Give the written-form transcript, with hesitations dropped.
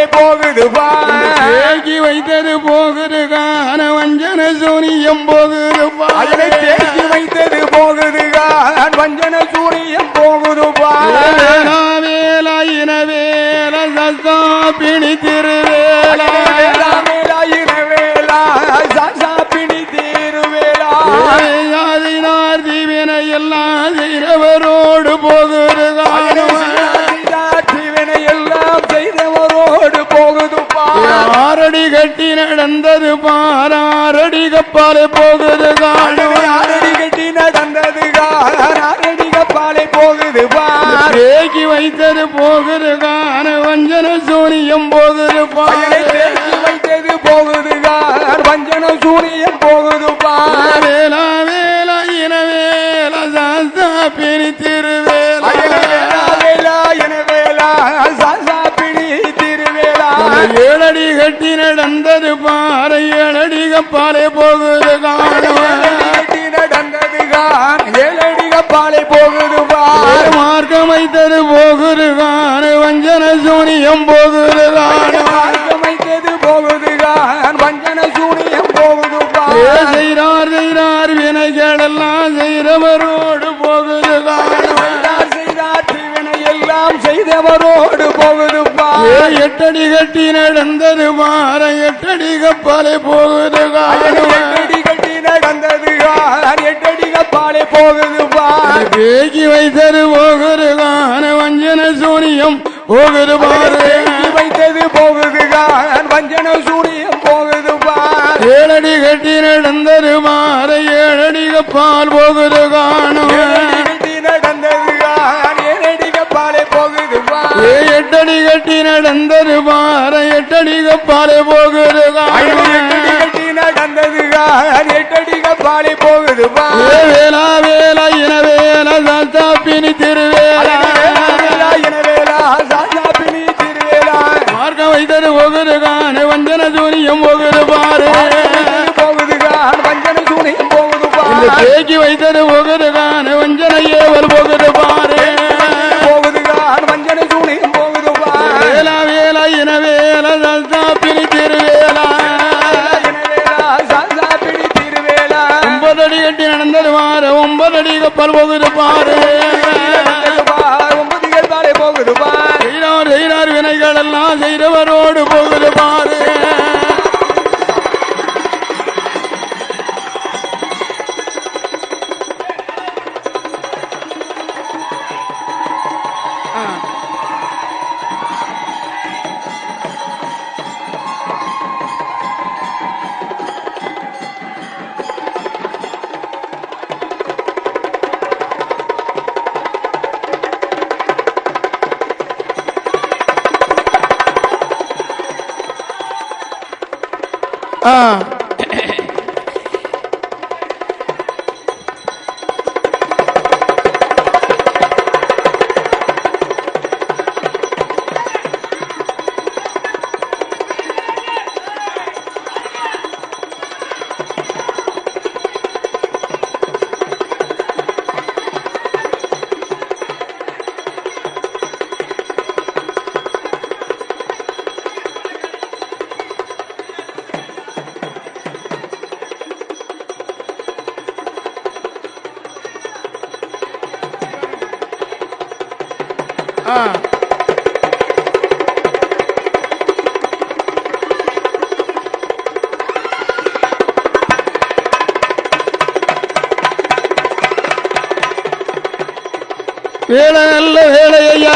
பாலை போகுது தேக்கி வைத்தது போகுது கான வஞ்சன சூனியம் போகுது அதனை தேக்கி வைத்தது போகுது வஞ்சன சூனியம் போகுது வேலா இன வேல சசா பிணி திருவேலா வேலா சசா பிணி திருவேலா தீவினை எல்லாம் செய்தவரோடு போகுது எல்லாம் செய்தவரோடு போகுது ஆரடி கட்டி நடந்தது பாராரடி கப்பாலே போகுது ஆரடி கட்டி நடந்தது ஆரடி கப்பாலே போகுது தேக்கி வைத்தது போகுது கான வஞ்சன சூனியம் போகுது தேக்கி வைத்தது போகுது வஞ்சன சூனியம் போகுது வேலா வேலா இன வேலா சாசா பிணி திருவேலா ஏழடி கட்டி நடந்தது பாறை ஏழடி கப்பாலே போகுது நடந்தது ஏழடி கப்பாலே போகுது மார்க்கம் வைத்தது போகுது கான வஞ்சன சூனியம் போகுது மார்க்கம் வைத்தது போகுது வஞ்சன சூனியம் போகுது செய்தார் செய்தார் வினைகள் எல்லாம் செய்தவரோடு போகுது எல்லாம் செய்தவரோடு போகுது எட்டடி கட்டி நடந்தது மாற எட்டடி கப்பாலே போகுது எட்டடி கட்டி நடந்தது எட்டடி கப்பாலே போகுது தேக்கி வைத்தது போகுது கான வஞ்சன சூனியம் போகுது வைத்தது போகுது வஞ்சன சூனியம் போகுது ஏழடி கட்டி நடந்தது மாற ஏழடி கப்பால் போகுது காணும் நடந்தது ஏழடி கப்பாலே போகுது எட்டடி கட்டி நடந்தது மாற எட்டடி கப்பாலே போகுது கட்டி நடந்தது எட்டடி கப்பாலே போகுது வேலா வேலா இன வேலா சாத்தா பிணி திருவேலா வேலா சாத்தா பிணி திருவேலா மார்க்கம் வைத்தது போகுது கான வஞ்சன சூனியம் போகுது பாரு போகுது வஞ்சன சூனியம் போகுது தேக்கி வைத்தது போகுது கான வஞ்சன ஏவல் போகுது பாரு போகுது வஞ்சன சூனியம் போகுது வேலா வேலா இன வேலா சாத்தா பிணி திருவேலா சாத்தா பிணி திருவேலா 9 அடி கட்டி நடந்தது பாரு 9 அடி கப்பல் போகுது பாரு 9 கப்பாலே போகுது செய்தார் வினைகள் எல்லாம் செய்தவரோடு போகுது பாரு வேலை நல்ல வேலையா